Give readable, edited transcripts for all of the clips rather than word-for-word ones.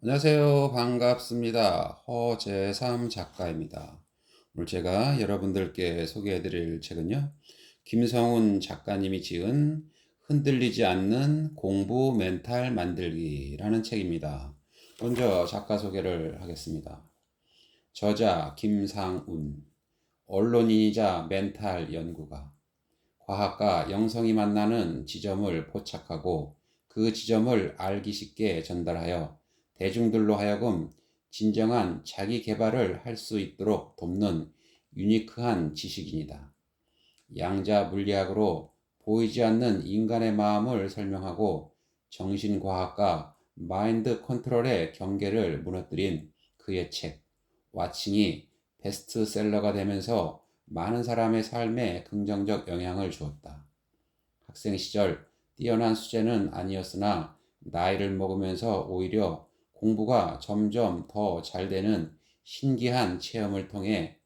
안녕하세요. 반갑습니다. 허재삼 작가입니다. 오늘 제가 여러분들께 소개해 드릴 책은요. 김성훈 작가님이 지은 흔들리지 않는 공부 멘탈 만들기라는 책입니다. 먼저 작가 소개를 하겠습니다. 저자 김상운, 언론인이자 멘탈 연구가, 과학과 영성이 만나는 지점을 포착하고 그 지점을 알기 쉽게 전달하여 대중들로 하여금 진정한 자기 개발을 할 수 있도록 돕는 유니크한 지식인이다. 양자 물리학으로 보이지 않는 인간의 마음을 설명하고 정신과학과 마인드 컨트롤의 경계를 무너뜨린 그의 책 와칭이 베스트셀러가 되면서 많은 사람의 삶에 긍정적 영향을 주었다. 학생 시절 뛰어난 수재는 아니었으나 나이를 먹으면서 오히려 공부가 점점 더 잘 되는 신기한 체험을 통해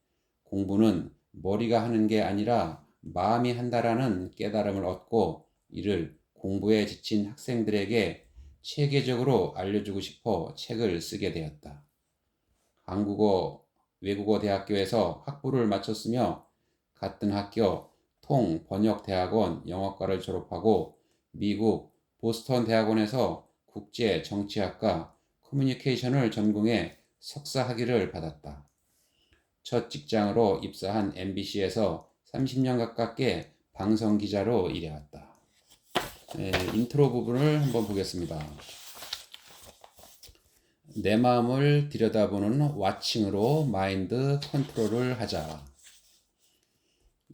공부는 머리가 하는 게 아니라 마음이 한다라는 깨달음을 얻고 이를 공부에 지친 학생들에게 체계적으로 알려주고 싶어 책을 쓰게 되었다. 한국어 외국어 대학교에서 학부를 마쳤으며 같은 학교 통번역대학원 영어과를 졸업하고 미국 보스턴 대학원에서 국제 정치학과 커뮤니케이션을 전공해 석사 학위를 받았다. 첫 직장으로 입사한 MBC에서 30년 가깝게 방송 기자로 일해왔다. 인트로 부분을 한번 보겠습니다. 내 마음을 들여다보는 와칭으로 마인드 컨트롤을 하자.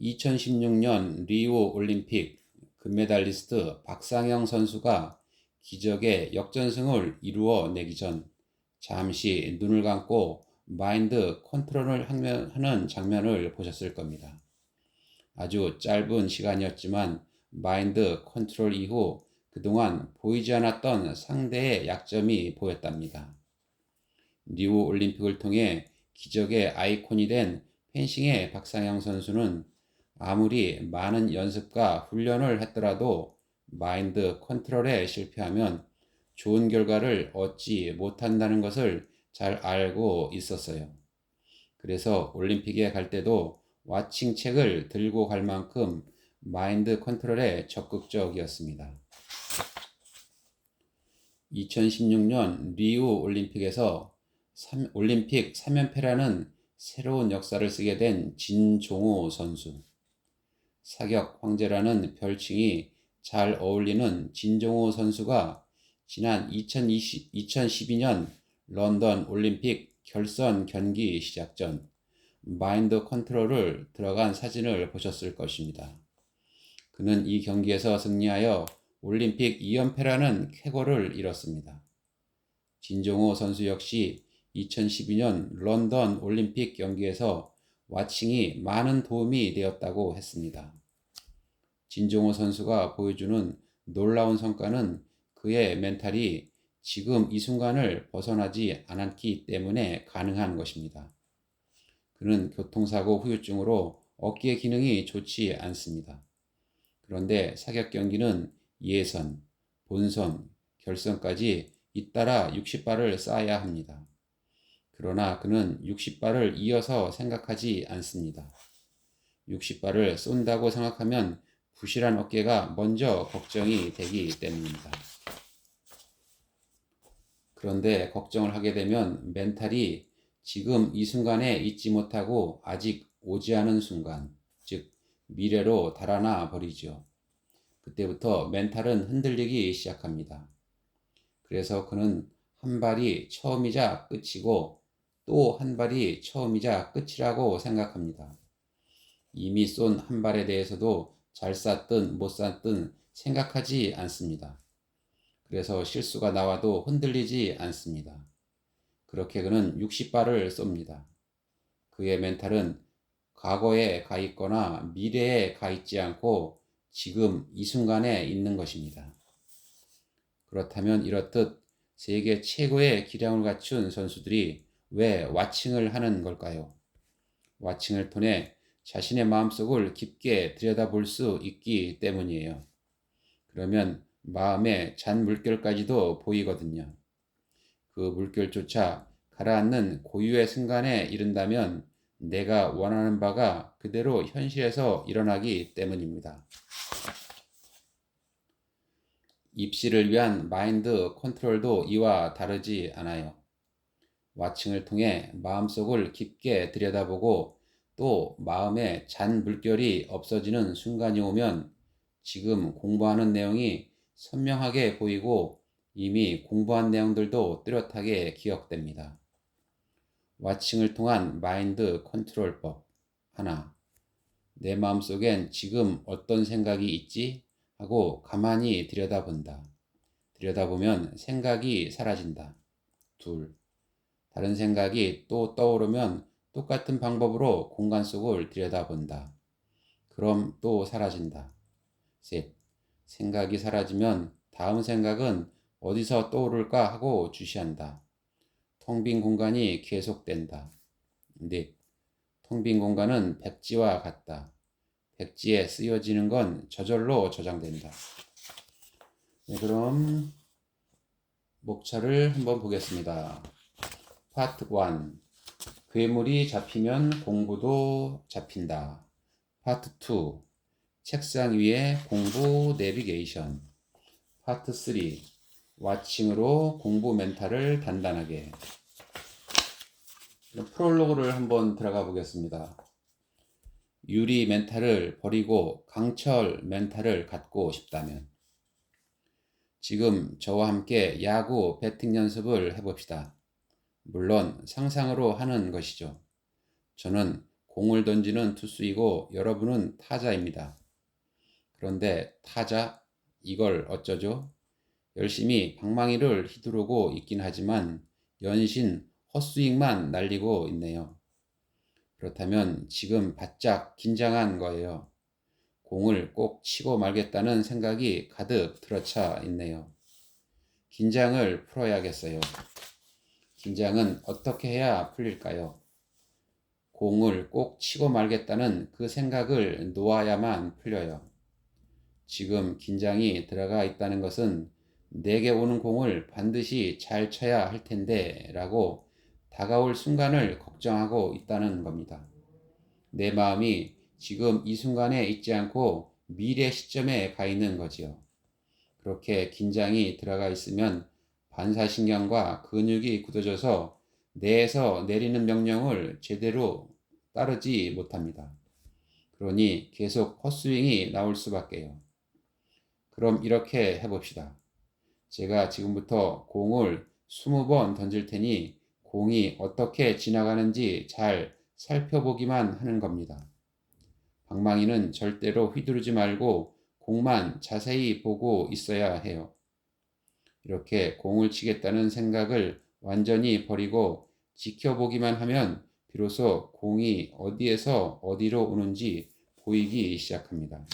2016년 리우 올림픽 금메달리스트 박상영 선수가 기적의 역전승을 이루어내기 전 잠시 눈을 감고 마인드 컨트롤을 하는 장면을 보셨을 겁니다. 아주 짧은 시간이었지만 마인드 컨트롤 이후 그동안 보이지 않았던 상대의 약점이 보였답니다. 리우 올림픽을 통해 기적의 아이콘이 된 펜싱의 박상영 선수는 아무리 많은 연습과 훈련을 했더라도 마인드 컨트롤에 실패하면 좋은 결과를 얻지 못한다는 것을 잘 알고 있었어요. 그래서 올림픽에 갈 때도 와칭 책을 들고 갈 만큼 마인드 컨트롤에 적극적이었습니다. 2016년 리우 올림픽에서 올림픽 3연패라는 새로운 역사를 쓰게 된 진종호 선수. 사격 황제라는 별칭이 잘 어울리는 진종호 선수가 지난 2012년 런던 올림픽 결선 경기 시작 전 마인드 컨트롤을 들어간 사진을 보셨을 것입니다. 그는 이 경기에서 승리하여 올림픽 2연패라는 쾌거를 이뤘습니다. 진종호 선수 역시 2012년 런던 올림픽 경기에서 와칭이 많은 도움이 되었다고 했습니다. 진종호 선수가 보여주는 놀라운 성과는 그의 멘탈이 지금 이 순간을 벗어나지 않았기 때문에 가능한 것입니다. 그는 교통사고 후유증으로 어깨 기능이 좋지 않습니다. 그런데 사격 경기는 예선, 본선, 결선까지 잇따라 60발을 쏴야 합니다. 그러나 그는 60발을 이어서 생각하지 않습니다. 60발을 쏜다고 생각하면 부실한 어깨가 먼저 걱정이 되기 때문입니다. 그런데 걱정을 하게 되면 멘탈이 지금 이 순간에 있지 못하고 아직 오지 않은 순간, 즉 미래로 달아나 버리죠. 그때부터 멘탈은 흔들리기 시작합니다. 그래서 그는 한 발이 처음이자 끝이고 또 한 발이 처음이자 끝이라고 생각합니다. 이미 쏜 한 발에 대해서도 잘 쐈든 못 쐈든 생각하지 않습니다. 그래서 실수가 나와도 흔들리지 않습니다. 그렇게 그는 60발을 쏩니다. 그의 멘탈은 과거에 가 있거나 미래에 가 있지 않고 지금 이 순간에 있는 것입니다. 그렇다면 이렇듯 세계 최고의 기량을 갖춘 선수들이 왜 와칭을 하는 걸까요? 와칭을 통해 자신의 마음속을 깊게 들여다볼 수 있기 때문이에요. 그러면 마음의 잔 물결까지도 보이거든요. 그 물결조차 가라앉는 고유의 순간에 이른다면 내가 원하는 바가 그대로 현실에서 일어나기 때문입니다. 입시를 위한 마인드 컨트롤도 이와 다르지 않아요. 와칭을 통해 마음속을 깊게 들여다보고 또 마음에 잔 물결이 없어지는 순간이 오면 지금 공부하는 내용이 선명하게 보이고 이미 공부한 내용들도 뚜렷하게 기억됩니다. 와칭을 통한 마인드 컨트롤법 하나. 내 마음속엔 지금 어떤 생각이 있지? 하고 가만히 들여다본다. 들여다보면 생각이 사라진다. 둘. 다른 생각이 또 떠오르면 똑같은 방법으로 공간 속을 들여다본다. 그럼 또 사라진다. 셋. 생각이 사라지면 다음 생각은 어디서 떠오를까 하고 주시한다. 텅 빈 공간이 계속된다. 넷. 텅 빈 공간은 백지와 같다. 백지에 쓰여지는 건 저절로 저장된다. 네, 그럼 목차를 한번 보겠습니다. 파트 1. 괴물이 잡히면 공부도 잡힌다. 파트 2. 책상 위에 공부 내비게이션. 파트 3. 와칭으로 공부 멘탈을 단단하게. 프롤로그를 한번 들어가 보겠습니다. 유리 멘탈을 버리고 강철 멘탈을 갖고 싶다면 지금 저와 함께 야구 배팅 연습을 해봅시다. 물론 상상으로 하는 것이죠. 저는 공을 던지는 투수이고 여러분은 타자입니다. 그런데 타자? 이걸 어쩌죠? 열심히 방망이를 휘두르고 있긴 하지만 연신 헛스윙만 날리고 있네요. 그렇다면 지금 바짝 긴장한 거예요. 공을 꼭 치고 말겠다는 생각이 가득 들어차 있네요. 긴장을 풀어야겠어요. 긴장은 어떻게 해야 풀릴까요? 공을 꼭 치고 말겠다는 그 생각을 놓아야만 풀려요. 지금 긴장이 들어가 있다는 것은 내게 오는 공을 반드시 잘 쳐야 할 텐데 라고 다가올 순간을 걱정하고 있다는 겁니다. 내 마음이 지금 이 순간에 있지 않고 미래 시점에 가 있는 거지요. 그렇게 긴장이 들어가 있으면 반사신경과 근육이 굳어져서 뇌에서 내리는 명령을 제대로 따르지 못합니다. 그러니 계속 헛스윙이 나올 수밖에요. 그럼 이렇게 해봅시다. 제가 지금부터 공을 20번 던질 테니 공이 어떻게 지나가는지 잘 살펴보기만 하는 겁니다. 방망이는 절대로 휘두르지 말고 공만 자세히 보고 있어야 해요. 이렇게 공을 치겠다는 생각을 완전히 버리고 지켜보기만 하면 비로소 공이 어디에서 어디로 오는지 보이기 시작합니다.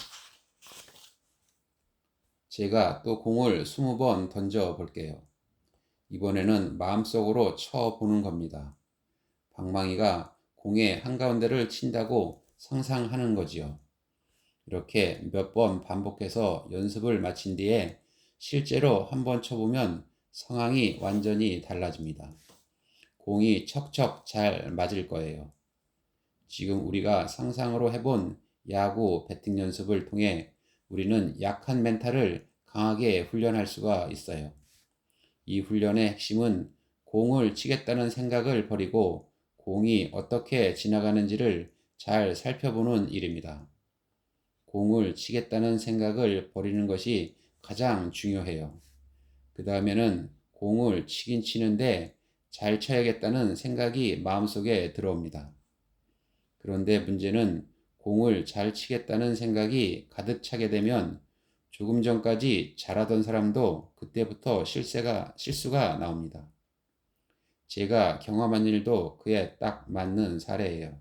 제가 또 공을 20번 던져 볼게요. 이번에는 마음속으로 쳐보는 겁니다. 방망이가 공의 한가운데를 친다고 상상하는 거지요. 이렇게 몇 번 반복해서 연습을 마친 뒤에 실제로 한번 쳐보면 상황이 완전히 달라집니다. 공이 척척 잘 맞을 거예요. 지금 우리가 상상으로 해본 야구 배팅 연습을 통해 우리는 약한 멘탈을 강하게 훈련할 수가 있어요. 이 훈련의 핵심은 공을 치겠다는 생각을 버리고 공이 어떻게 지나가는지를 잘 살펴보는 일입니다. 공을 치겠다는 생각을 버리는 것이 가장 중요해요. 그 다음에는 공을 치긴 치는데 잘 쳐야겠다는 생각이 마음속에 들어옵니다. 그런데 문제는 공을 잘 치겠다는 생각이 가득 차게 되면 조금 전까지 잘하던 사람도 그때부터 실수가 나옵니다. 제가 경험한 일도 그에 딱 맞는 사례예요.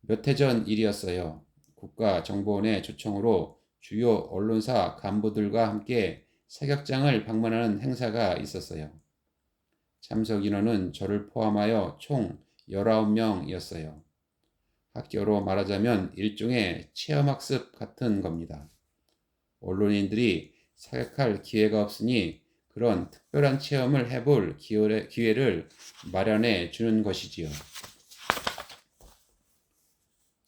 몇 해 전 일이었어요. 국가정보원의 초청으로 주요 언론사 간부들과 함께 사격장을 방문하는 행사가 있었어요. 참석 인원은 저를 포함하여 총 19명이었어요. 학교로 말하자면 일종의 체험학습 같은 겁니다. 언론인들이 사격할 기회가 없으니 그런 특별한 체험을 해볼 기회를 마련해 주는 것이지요.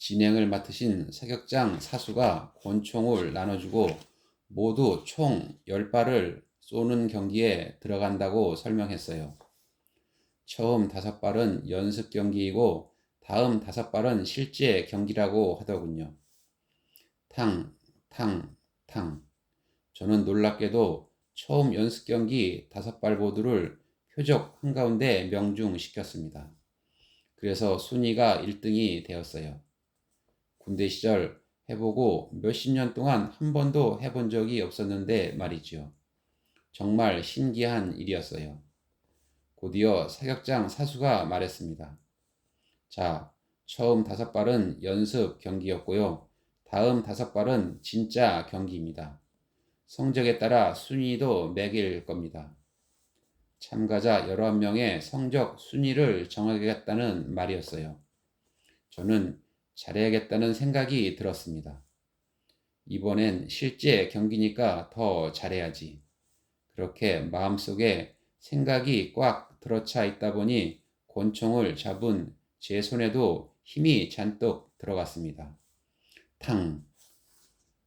진행을 맡으신 사격장 사수가 권총을 나눠주고 모두 총 10발을 쏘는 경기에 들어간다고 설명했어요. 처음 5발은 연습 경기이고 다음 5발은 실제 경기라고 하더군요. 탕, 탕, 탕. 저는 놀랍게도 처음 연습 경기 5발 모두를 표적 한가운데 명중시켰습니다. 그래서 순위가 1등이 되었어요. 군대 시절 해보고 몇십 년 동안 한 번도 해본 적이 없었는데 말이죠. 정말 신기한 일이었어요. 곧이어 사격장 사수가 말했습니다. 자, 처음 5발은 연습 경기였고요. 다음 5발은 진짜 경기입니다. 성적에 따라 순위도 매길 겁니다. 참가자 11명의 성적 순위를 정하겠다는 말이었어요. 저는 잘해야겠다는 생각이 들었습니다. 이번엔 실제 경기니까 더 잘해야지. 그렇게 마음속에 생각이 꽉 들어차 있다 보니 권총을 잡은 제 손에도 힘이 잔뜩 들어갔습니다. 탕!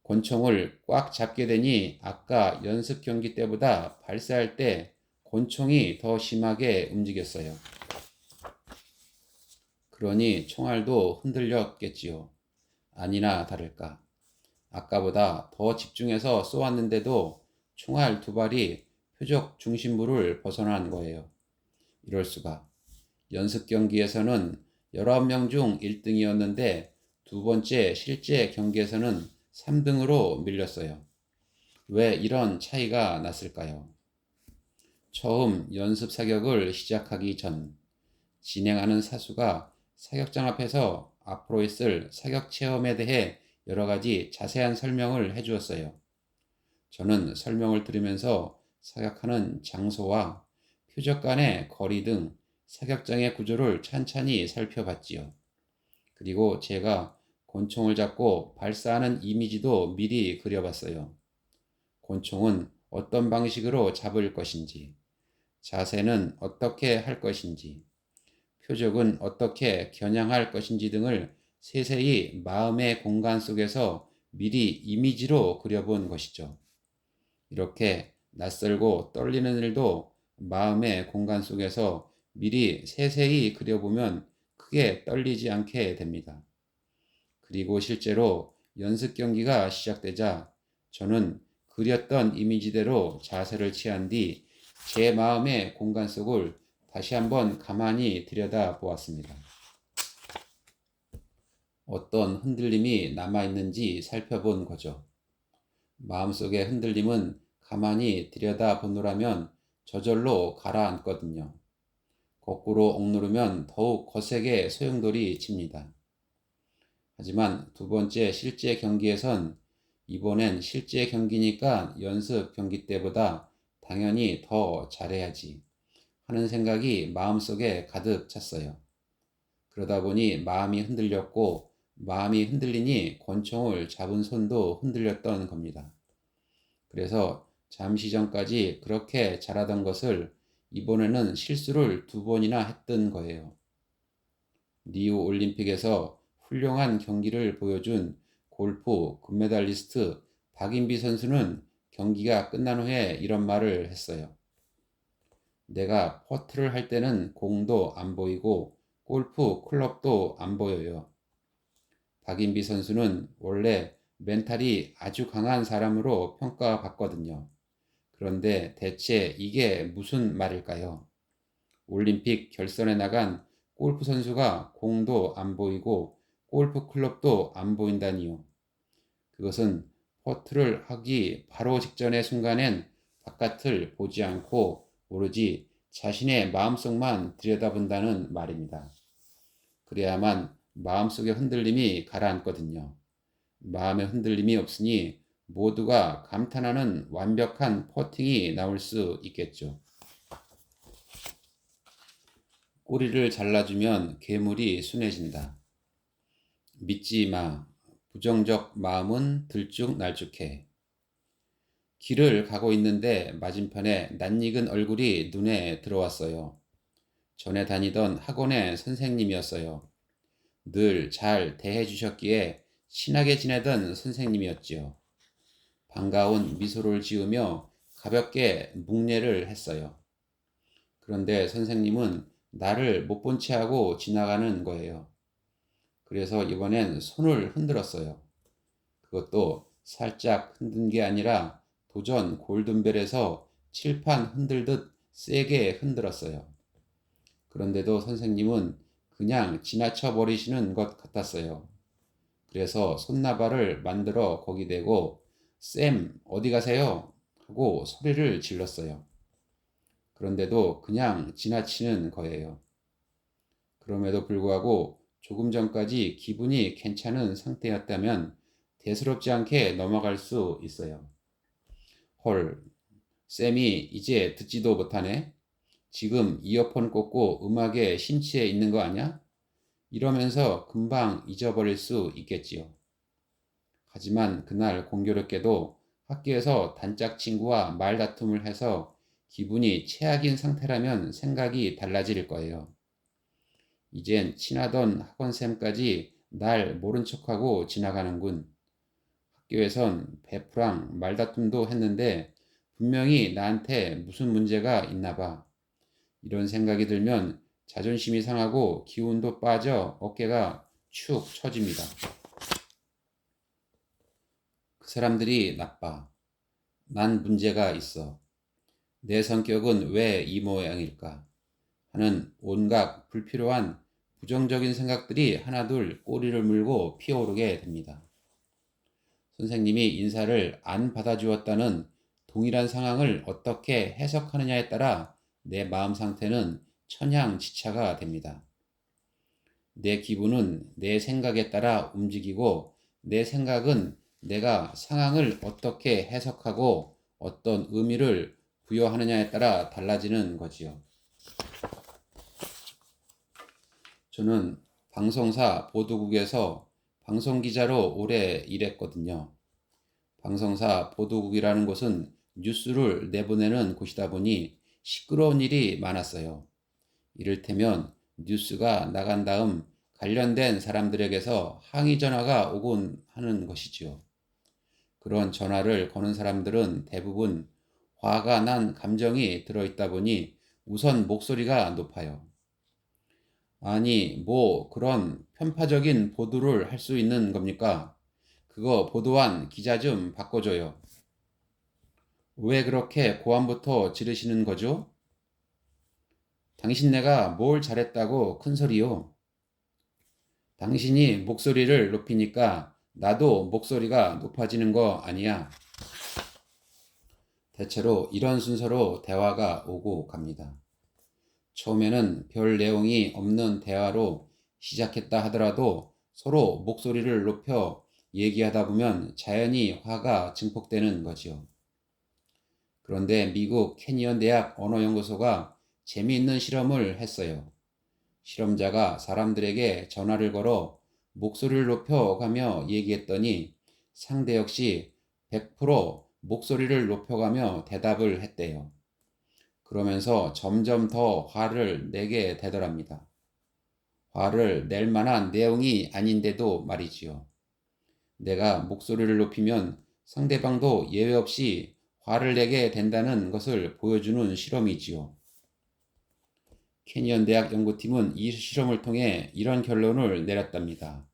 권총을 꽉 잡게 되니 아까 연습 경기 때보다 발사할 때 권총이 더 심하게 움직였어요. 그러니 총알도 흔들렸겠지요. 아니나 다를까. 아까보다 더 집중해서 쏘았는데도 총알 2발이 표적 중심부를 벗어난 거예요. 이럴 수가. 연습 경기에서는 19명 중 1등이었는데 두 번째 실제 경기에서는 3등으로 밀렸어요. 왜 이런 차이가 났을까요? 처음 연습 사격을 시작하기 전 진행하는 사수가 사격장 앞에서 앞으로 있을 사격 체험에 대해 여러 가지 자세한 설명을 해주었어요. 저는 설명을 들으면서 사격하는 장소와 표적 간의 거리 등 사격장의 구조를 찬찬히 살펴봤지요. 그리고 제가 권총을 잡고 발사하는 이미지도 미리 그려봤어요. 권총은 어떤 방식으로 잡을 것인지, 자세는 어떻게 할 것인지, 표적은 어떻게 겨냥할 것인지 등을 세세히 마음의 공간 속에서 미리 이미지로 그려본 것이죠. 이렇게 낯설고 떨리는 일도 마음의 공간 속에서 미리 세세히 그려보면 크게 떨리지 않게 됩니다. 그리고 실제로 연습 경기가 시작되자 저는 그렸던 이미지대로 자세를 취한 뒤 제 마음의 공간 속을 다시 한번 가만히 들여다 보았습니다. 어떤 흔들림이 남아있는지 살펴본 거죠. 마음속의 흔들림은 가만히 들여다 보노라면 저절로 가라앉거든요. 거꾸로 억누르면 더욱 거세게 소용돌이 칩니다. 하지만 두 번째 실제 경기에선 이번엔 실제 경기니까 연습 경기 때보다 당연히 더 잘해야지 하는 생각이 마음속에 가득 찼어요. 그러다 보니 마음이 흔들렸고 마음이 흔들리니 권총을 잡은 손도 흔들렸던 겁니다. 그래서 잠시 전까지 그렇게 잘하던 것을 이번에는 실수를 2번이나 했던 거예요. 리우 올림픽에서 훌륭한 경기를 보여준 골프 금메달리스트 박인비 선수는 경기가 끝난 후에 이런 말을 했어요. 내가 퍼트를 할 때는 공도 안 보이고 골프 클럽도 안 보여요. 박인비 선수는 원래 멘탈이 아주 강한 사람으로 평가받거든요. 그런데 대체 이게 무슨 말일까요? 올림픽 결선에 나간 골프 선수가 공도 안 보이고 골프 클럽도 안 보인다니요. 그것은 퍼트를 하기 바로 직전의 순간엔 바깥을 보지 않고 오로지 자신의 마음속만 들여다본다는 말입니다. 그래야만 마음속의 흔들림이 가라앉거든요. 마음의 흔들림이 없으니 모두가 감탄하는 완벽한 퍼팅이 나올 수 있겠죠. 꼬리를 잘라주면 괴물이 순해진다. 믿지 마. 부정적 마음은 들쭉날쭉해. 길을 가고 있는데 맞은편에 낯익은 얼굴이 눈에 들어왔어요. 전에 다니던 학원의 선생님이었어요. 늘 잘 대해 주셨기에 친하게 지내던 선생님이었지요. 반가운 미소를 지으며 가볍게 묵례를 했어요. 그런데 선생님은 나를 못 본 채 하고 지나가는 거예요. 그래서 이번엔 손을 흔들었어요. 그것도 살짝 흔든 게 아니라 도전 골든벨에서 칠판 흔들듯 세게 흔들었어요. 그런데도 선생님은 그냥 지나쳐 버리시는 것 같았어요. 그래서 손나발을 만들어 거기 대고 쌤, 어디 가세요? 하고 소리를 질렀어요. 그런데도 그냥 지나치는 거예요. 그럼에도 불구하고 조금 전까지 기분이 괜찮은 상태였다면 대수롭지 않게 넘어갈 수 있어요. 헐, 쌤이 이제 듣지도 못하네? 지금 이어폰 꽂고 음악에 심취해 있는 거 아냐? 이러면서 금방 잊어버릴 수 있겠지요. 하지만 그날 공교롭게도 학교에서 단짝 친구와 말다툼을 해서 기분이 최악인 상태라면 생각이 달라질 거예요. 이젠 친하던 학원쌤까지 날 모른 척하고 지나가는군. 학교에선 베프랑 말다툼도 했는데 분명히 나한테 무슨 문제가 있나 봐. 이런 생각이 들면 자존심이 상하고 기운도 빠져 어깨가 축 처집니다. 그 사람들이 나빠. 난 문제가 있어. 내 성격은 왜 이 모양일까? 하는 온갖 불필요한 부정적인 생각들이 하나둘 꼬리를 물고 피어오르게 됩니다. 선생님이 인사를 안 받아주었다는 동일한 상황을 어떻게 해석하느냐에 따라 내 마음 상태는 천향지차가 됩니다. 내 기분은 내 생각에 따라 움직이고 내 생각은 내가 상황을 어떻게 해석하고 어떤 의미를 부여하느냐에 따라 달라지는 거지요. 저는 방송사 보도국에서 방송기자로 오래 일했거든요. 방송사 보도국이라는 곳은 뉴스를 내보내는 곳이다 보니 시끄러운 일이 많았어요. 이를테면 뉴스가 나간 다음 관련된 사람들에게서 항의 전화가 오곤 하는 것이지요. 그런 전화를 거는 사람들은 대부분 화가 난 감정이 들어있다 보니 우선 목소리가 높아요. 아니, 뭐 그런 편파적인 보도를 할 수 있는 겁니까? 그거 보도한 기자 좀 바꿔줘요. 왜 그렇게 고함부터 지르시는 거죠? 당신네가 뭘 잘했다고 큰 소리요? 당신이 목소리를 높이니까 나도 목소리가 높아지는 거 아니야? 대체로 이런 순서로 대화가 오고 갑니다. 처음에는 별 내용이 없는 대화로 시작했다 하더라도 서로 목소리를 높여 얘기하다 보면 자연히 화가 증폭되는 거지요. 그런데 미국 캐니언 대학 언어연구소가 재미있는 실험을 했어요. 실험자가 사람들에게 전화를 걸어 목소리를 높여가며 얘기했더니 상대 역시 100% 목소리를 높여가며 대답을 했대요. 그러면서 점점 더 화를 내게 되더랍니다. 화를 낼 만한 내용이 아닌데도 말이지요. 내가 목소리를 높이면 상대방도 예외 없이 화를 내게 된다는 것을 보여주는 실험이지요. 캐니언 대학 연구팀은 이 실험을 통해 이런 결론을 내렸답니다.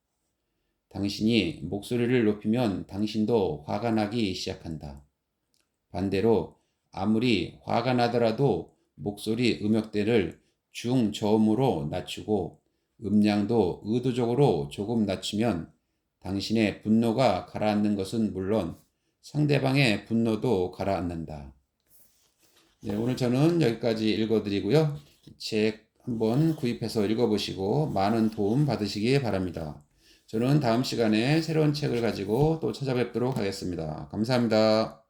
당신이 목소리를 높이면 당신도 화가 나기 시작한다. 반대로 아무리 화가 나더라도 목소리 음역대를 중저음으로 낮추고 음량도 의도적으로 조금 낮추면 당신의 분노가 가라앉는 것은 물론 상대방의 분노도 가라앉는다. 네, 오늘 저는 여기까지 읽어드리고요. 책 한번 구입해서 읽어보시고 많은 도움 받으시기 바랍니다. 저는 다음 시간에 새로운 책을 가지고 또 찾아뵙도록 하겠습니다. 감사합니다.